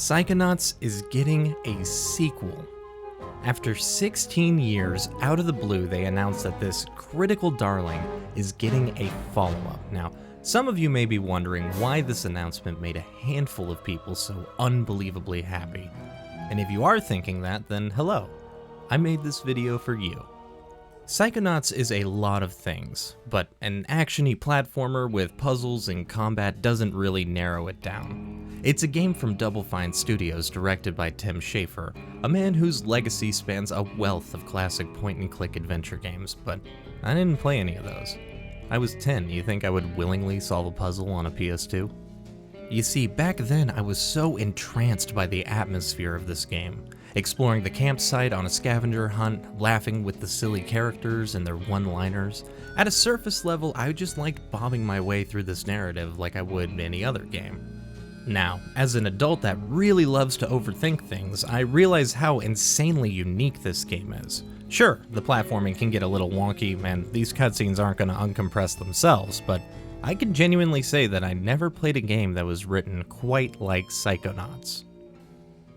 Psychonauts is getting a sequel. After 16 years, out of the blue, they announced that this critical darling is getting a follow-up. Now, some of you may be wondering why this announcement made a handful of people so unbelievably happy. And if you are thinking that, then hello. I made this video for you. Psychonauts is a lot of things, but an action-y platformer with puzzles and combat doesn't really narrow it down. It's a game from Double Fine Studios directed by Tim Schafer, a man whose legacy spans a wealth of classic point-and-click adventure games, but I didn't play any of those. I was 10, you think I would willingly solve a puzzle on a PS2? You see, back then I was so entranced by the atmosphere of this game. Exploring the campsite on a scavenger hunt, laughing with the silly characters and their one-liners. At a surface level, I just liked bobbing my way through this narrative like I would any other game. Now, as an adult that really loves to overthink things, I realize how insanely unique this game is. Sure, the platforming can get a little wonky, and these cutscenes aren't going to uncompress themselves, but I can genuinely say that I never played a game that was written quite like Psychonauts.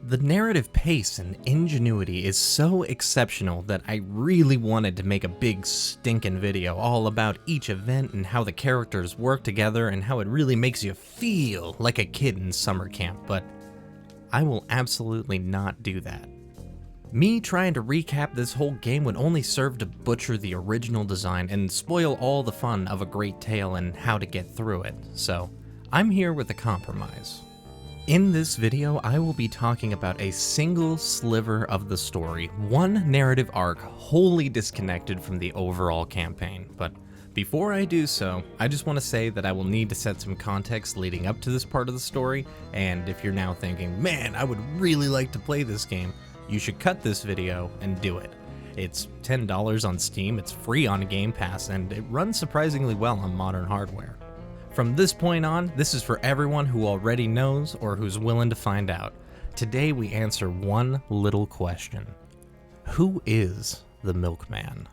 The narrative pace and ingenuity is so exceptional that I really wanted to make a big stinkin' video all about each event and how the characters work together and how it really makes you feel like a kid in summer camp, but I will absolutely not do that. Me trying to recap this whole game would only serve to butcher the original design and spoil all the fun of a great tale and how to get through it, so I'm here with a compromise. In this video, I will be talking about a single sliver of the story, one narrative arc wholly disconnected from the overall campaign. But before I do so, I just want to say that I will need to set some context leading up to this part of the story, and if you're now thinking, man, I would really like to play this game, you should cut this video and do it. It's $10 on Steam, it's free on Game Pass, and it runs surprisingly well on modern hardware. From this point on, this is for everyone who already knows or who's willing to find out. Today we answer one little question. Who is the Milkman?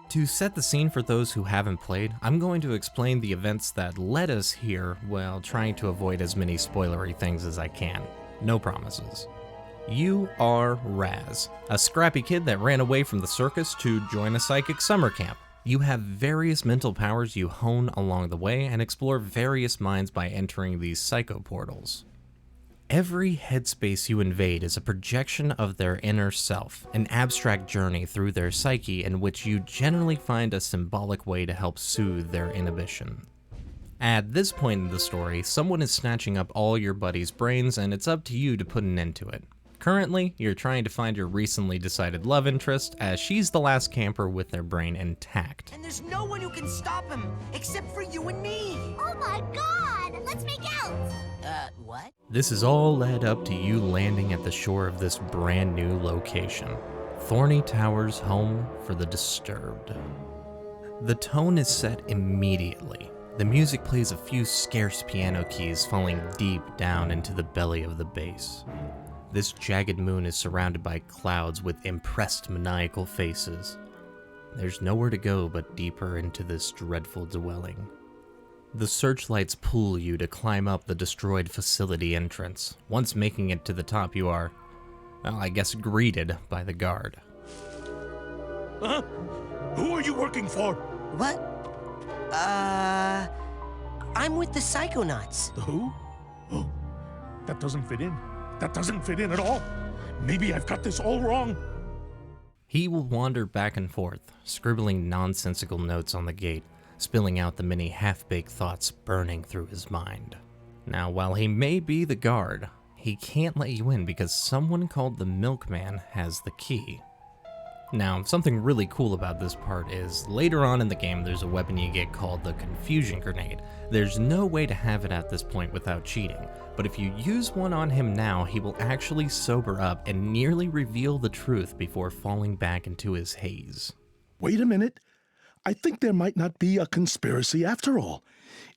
To set the scene for those who haven't played, I'm going to explain the events that led us here while trying to avoid as many spoilery things as I can. No promises. You are Raz, a scrappy kid that ran away from the circus to join a psychic summer camp. You have various mental powers you hone along the way and explore various minds by entering these psycho portals. Every headspace you invade is a projection of their inner self, an abstract journey through their psyche in which you generally find a symbolic way to help soothe their inhibition. At this point in the story, someone is snatching up all your buddy's brains and it's up to you to put an end to it. Currently, you're trying to find your recently decided love interest, as she's the last camper with their brain intact. And there's no one who can stop him, except for you and me! Oh my god! Let's make out! What? This is all led up to you landing at the shore of this brand new location. Thorny Towers, home for the disturbed. The tone is set immediately. The music plays a few scarce piano keys falling deep down into the belly of the bass. This jagged moon is surrounded by clouds with impressed maniacal faces. There's nowhere to go but deeper into this dreadful dwelling. The searchlights pull you to climb up the destroyed facility entrance. Once making it to the top, you are, well, I guess greeted by the guard. Huh? Who are you working for? What? I'm with the Psychonauts. The who? Oh, that doesn't fit in. That doesn't fit in at all. Maybe I've got this all wrong. He will wander back and forth, scribbling nonsensical notes on the gate, spilling out the many half-baked thoughts burning through his mind. Now, while he may be the guard, he can't let you in because someone called the Milkman has the key. Now, something really cool about this part is, later on in the game there's a weapon you get called the Confusion Grenade. There's no way to have it at this point without cheating, but if you use one on him now, he will actually sober up and nearly reveal the truth before falling back into his haze. Wait a minute. I think there might not be a conspiracy after all.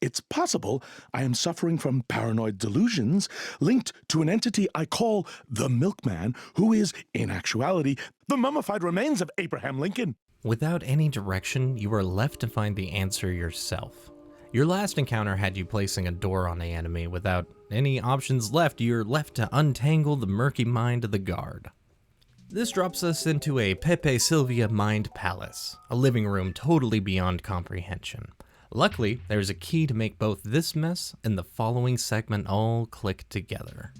It's possible I am suffering from paranoid delusions linked to an entity I call the Milkman, who is, in actuality, the mummified remains of Abraham Lincoln. Without any direction, you are left to find the answer yourself. Your last encounter had you placing a door on the enemy. Without any options left, you're left to untangle the murky mind of the guard. This drops us into a Pepe Sylvia Mind Palace, a living room totally beyond comprehension. Luckily, there's a key to make both this mess and the following segment all click together.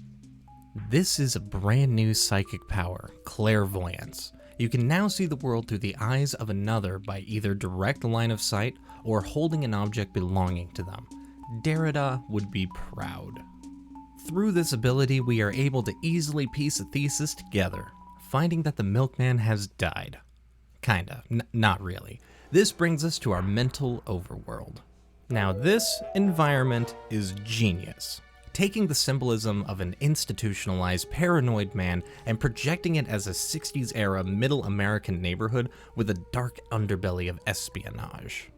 This is a brand new psychic power, clairvoyance. You can now see the world through the eyes of another by either direct line of sight or holding an object belonging to them. Derrida would be proud. Through this ability, we are able to easily piece a thesis together, finding that the milkman has died. Kinda, not really. This brings us to our mental overworld. Now this environment is genius, taking the symbolism of an institutionalized paranoid man and projecting it as a 60s era middle American neighborhood with a dark underbelly of espionage.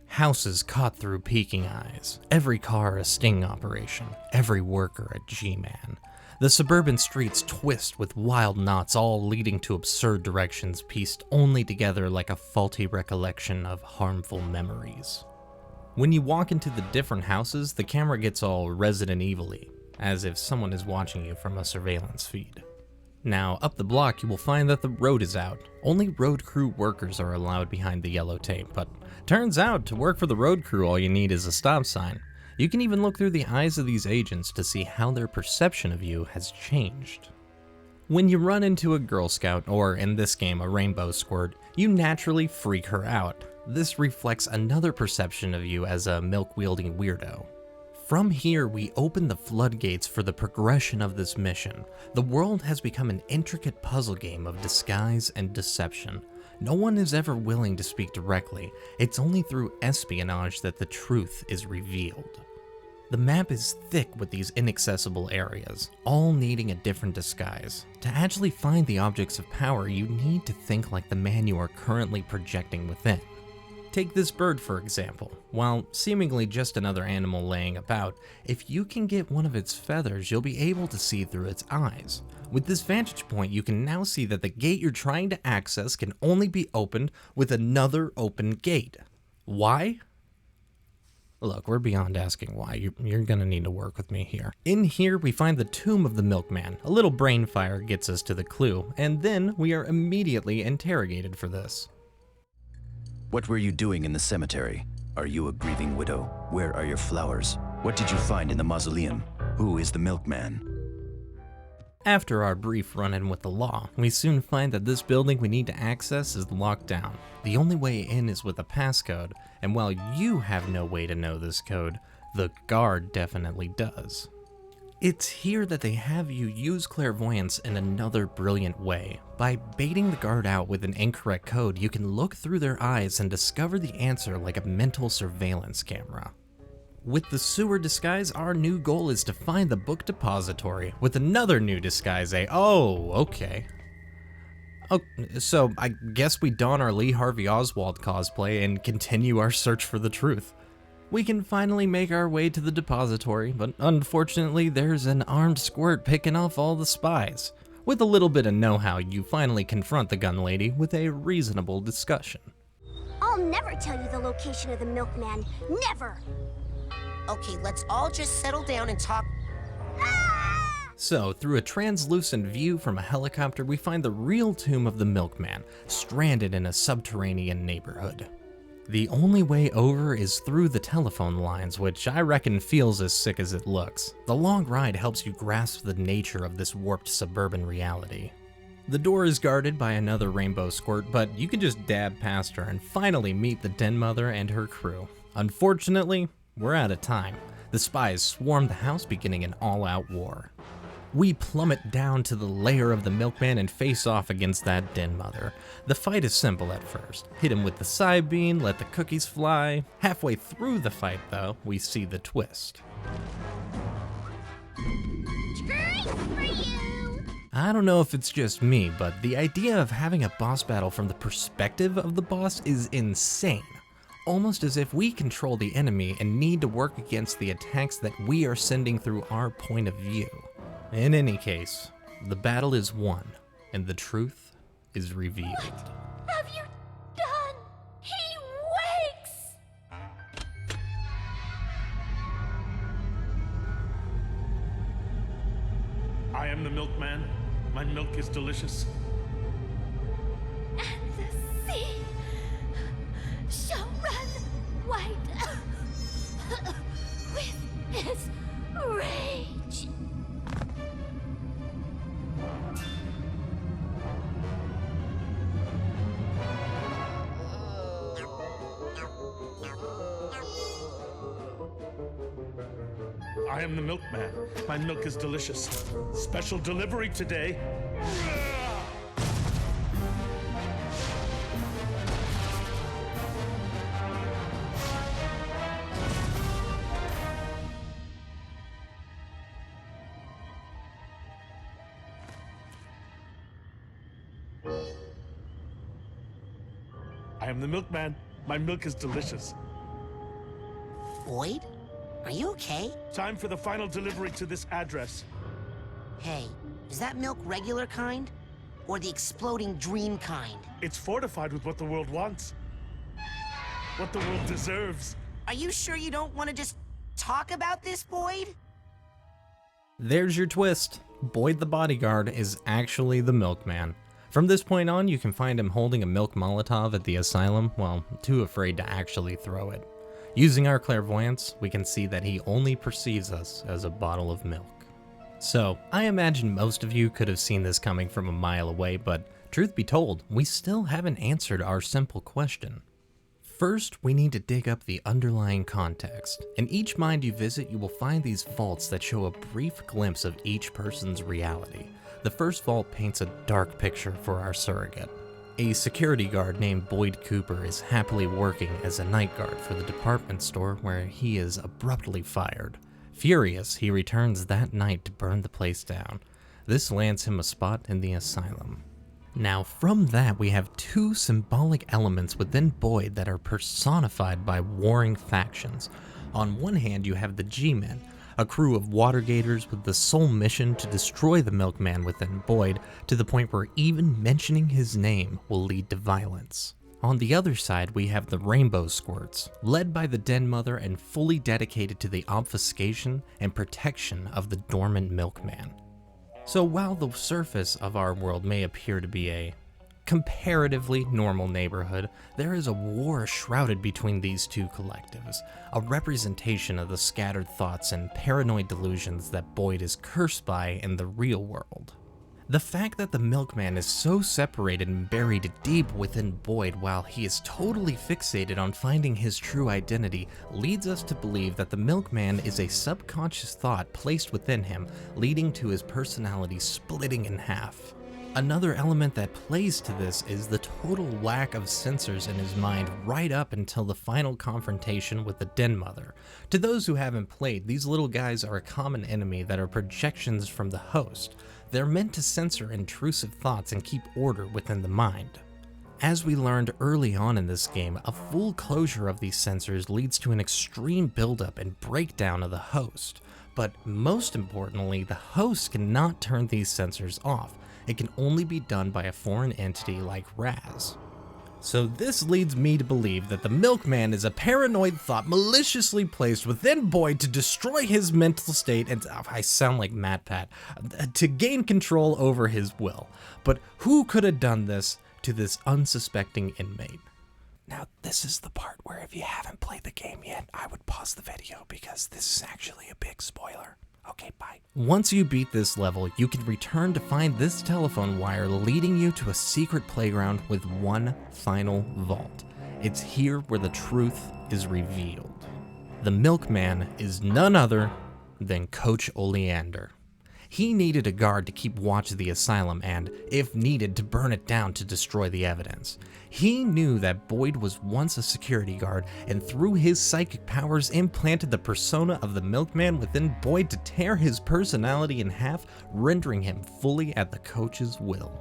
Houses caught through peeking eyes, every car a sting operation, every worker a G-man. The suburban streets twist with wild knots all leading to absurd directions pieced only together like a faulty recollection of harmful memories. When you walk into the different houses, the camera gets all Resident Evil-y, as if someone is watching you from a surveillance feed. Now, up the block you will find that the road is out. Only road crew workers are allowed behind the yellow tape, but turns out to work for the road crew all you need is a stop sign. You can even look through the eyes of these agents to see how their perception of you has changed. When you run into a Girl Scout, or in this game a Rainbow Squirt, you naturally freak her out. This reflects another perception of you as a milk-wielding weirdo. From here, we open the floodgates for the progression of this mission. The world has become an intricate puzzle game of disguise and deception. No one is ever willing to speak directly. It's only through espionage that the truth is revealed. The map is thick with these inaccessible areas, all needing a different disguise. To actually find the objects of power, you need to think like the man you are currently projecting within. Take this bird for example. While seemingly just another animal laying about, if you can get one of its feathers, you'll be able to see through its eyes. With this vantage point, you can now see that the gate you're trying to access can only be opened with another open gate. Why? Look, we're beyond asking why. You're gonna need to work with me here. In here, we find the tomb of the milkman. A little brain fire gets us to the clue, and then we are immediately interrogated for this. What were you doing in the cemetery? Are you a grieving widow? Where are your flowers? What did you find in the mausoleum? Who is the milkman? After our brief run-in with the law, we soon find that this building we need to access is locked down. The only way in is with a passcode, and while you have no way to know this code, the guard definitely does. It's here that they have you use clairvoyance in another brilliant way. By baiting the guard out with an incorrect code, you can look through their eyes and discover the answer like a mental surveillance camera. With the sewer disguise, our new goal is to find the book depository. With another new disguise, okay. Oh, so I guess we don our Lee Harvey Oswald cosplay and continue our search for the truth. We can finally make our way to the depository, but unfortunately there's an armed squirt picking off all the spies. With a little bit of know-how, you finally confront the gun lady with a reasonable discussion. I'll never tell you the location of the milkman. Never! Okay, let's all just settle down and talk. So, through a translucent view from a helicopter, we find the real tomb of the milkman, stranded in a subterranean neighborhood. The only way over is through the telephone lines, which I reckon feels as sick as it looks. The long ride helps you grasp the nature of this warped suburban reality. The door is guarded by another rainbow squirt, but you can just dab past her and finally meet the den mother and her crew. Unfortunately, we're out of time. The spies swarm the house, beginning an all-out war. We plummet down to the lair of the milkman and face off against that den mother. The fight is simple at first. Hit him with the side beam, let the cookies fly. Halfway through the fight, though, we see the twist. Treat for you! I don't know if it's just me, but the idea of having a boss battle from the perspective of the boss is insane. Almost as if we control the enemy and need to work against the attacks that we are sending through our point of view. In any case, the battle is won, and the truth is revealed. What have you done? He wakes! the milkman. My milk is delicious. And the sea shall run white with his rage. I am the milkman. My milk is delicious. Special delivery today. I am the milkman. My milk is delicious. Boyd? Are you okay? Time for the final delivery to this address. Hey, is that milk regular kind? Or the exploding dream kind? It's fortified with what the world wants. What the world deserves. Are you sure you don't want to just talk about this, Boyd? There's your twist. Boyd the bodyguard is actually the milkman. From this point on, you can find him holding a milk Molotov at the asylum, well, too afraid to actually throw it. Using our clairvoyance, we can see that he only perceives us as a bottle of milk. So, I imagine most of you could have seen this coming from a mile away, but truth be told, we still haven't answered our simple question. First, we need to dig up the underlying context. In each mind you visit, you will find these vaults that show a brief glimpse of each person's reality. The first vault paints a dark picture for our surrogate. A security guard named Boyd Cooper is happily working as a night guard for the department store where he is abruptly fired. Furious, he returns that night to burn the place down. This lands him a spot in the asylum. Now from that we have two symbolic elements within Boyd that are personified by warring factions. On one hand you have the G-Men, a crew of Watergators with the sole mission to destroy the milkman within Boyd, to the point where even mentioning his name will lead to violence. On the other side, we have the Rainbow Squirts, led by the Den Mother and fully dedicated to the obfuscation and protection of the dormant milkman. So while the surface of our world may appear to be a comparatively normal neighborhood, there is a war shrouded between these two collectives, a representation of the scattered thoughts and paranoid delusions that Boyd is cursed by in the real world. The fact that the milkman is so separated and buried deep within Boyd while he is totally fixated on finding his true identity leads us to believe that the milkman is a subconscious thought placed within him, leading to his personality splitting in half. Another element that plays to this is the total lack of sensors in his mind right up until the final confrontation with the Den Mother. To those who haven't played, these little guys are a common enemy that are projections from the host. They're meant to censor intrusive thoughts and keep order within the mind. As we learned early on in this game, a full closure of these sensors leads to an extreme buildup and breakdown of the host. But most importantly, the host cannot turn these sensors off. It can only be done by a foreign entity like Raz. So this leads me to believe that the milkman is a paranoid thought maliciously placed within Boyd to destroy his mental state and, I sound like MatPat, to gain control over his will. But who could have done this to this unsuspecting inmate? Now this is the part where if you haven't played the game yet, I would pause the video because this is actually a big spoiler. Okay, bye. Once you beat this level, you can return to find this telephone wire leading you to a secret playground with one final vault. It's here where the truth is revealed. The milkman is none other than Coach Oleander. He needed a guard to keep watch of the asylum and, if needed, to burn it down to destroy the evidence. He knew that Boyd was once a security guard and through his psychic powers implanted the persona of the milkman within Boyd to tear his personality in half, rendering him fully at the coach's will.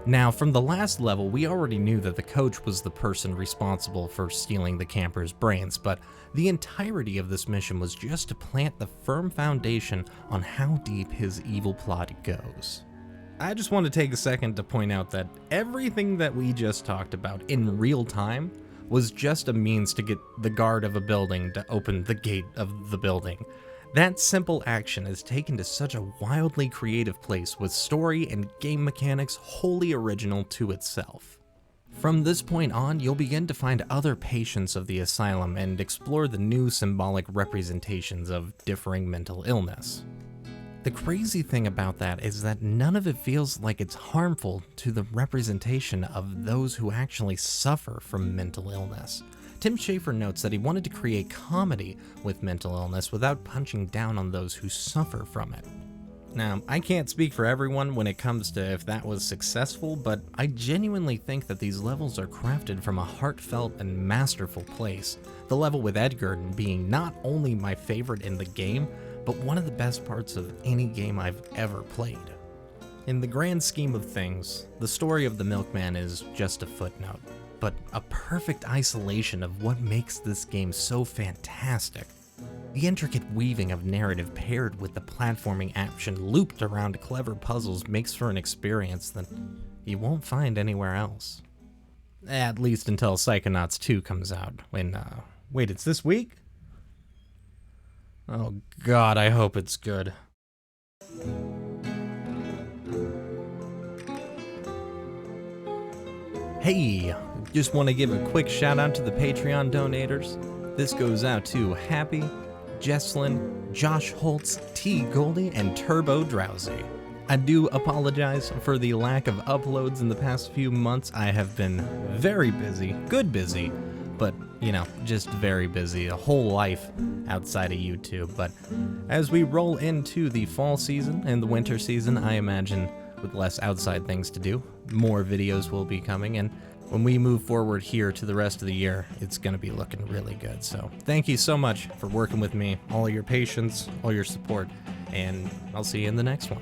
Now, from the last level, we already knew that the coach was the person responsible for stealing the camper's brains, but the entirety of this mission was just to plant the firm foundation on how deep his evil plot goes. I just want to take a second to point out that everything that we just talked about in real time was just a means to get the guard of a building to open the gate of the building. That simple action is taken to such a wildly creative place with story and game mechanics wholly original to itself. From this point on, you'll begin to find other patients of the Asylum and explore the new symbolic representations of differing mental illness. The crazy thing about that is that none of it feels like it's harmful to the representation of those who actually suffer from mental illness. Tim Schafer notes that he wanted to create comedy with mental illness without punching down on those who suffer from it. Now, I can't speak for everyone when it comes to if that was successful, but I genuinely think that these levels are crafted from a heartfelt and masterful place. The level with Edgar being not only my favorite in the game, but one of the best parts of any game I've ever played. In the grand scheme of things, the story of the Milkman is just a footnote, but a perfect isolation of what makes this game so fantastic. The intricate weaving of narrative paired with the platforming action looped around clever puzzles makes for an experience that you won't find anywhere else. At least until Psychonauts 2 comes out. Wait, it's this week? Oh god, I hope it's good. Hey, just want to give a quick shout out to the Patreon donators. This goes out to Happy, Jesslyn, Josh Holtz, T. Goldie, and Turbo Drowsy. I do apologize for the lack of uploads in the past few months. I have been very busy, good busy, but, just very busy, a whole life outside of YouTube. But as we roll into the fall season and the winter season, I imagine with less outside things to do, more videos will be coming, and when we move forward here to the rest of the year, it's going to be looking really good. So thank you so much for working with me, all your patience, all your support, and I'll see you in the next one.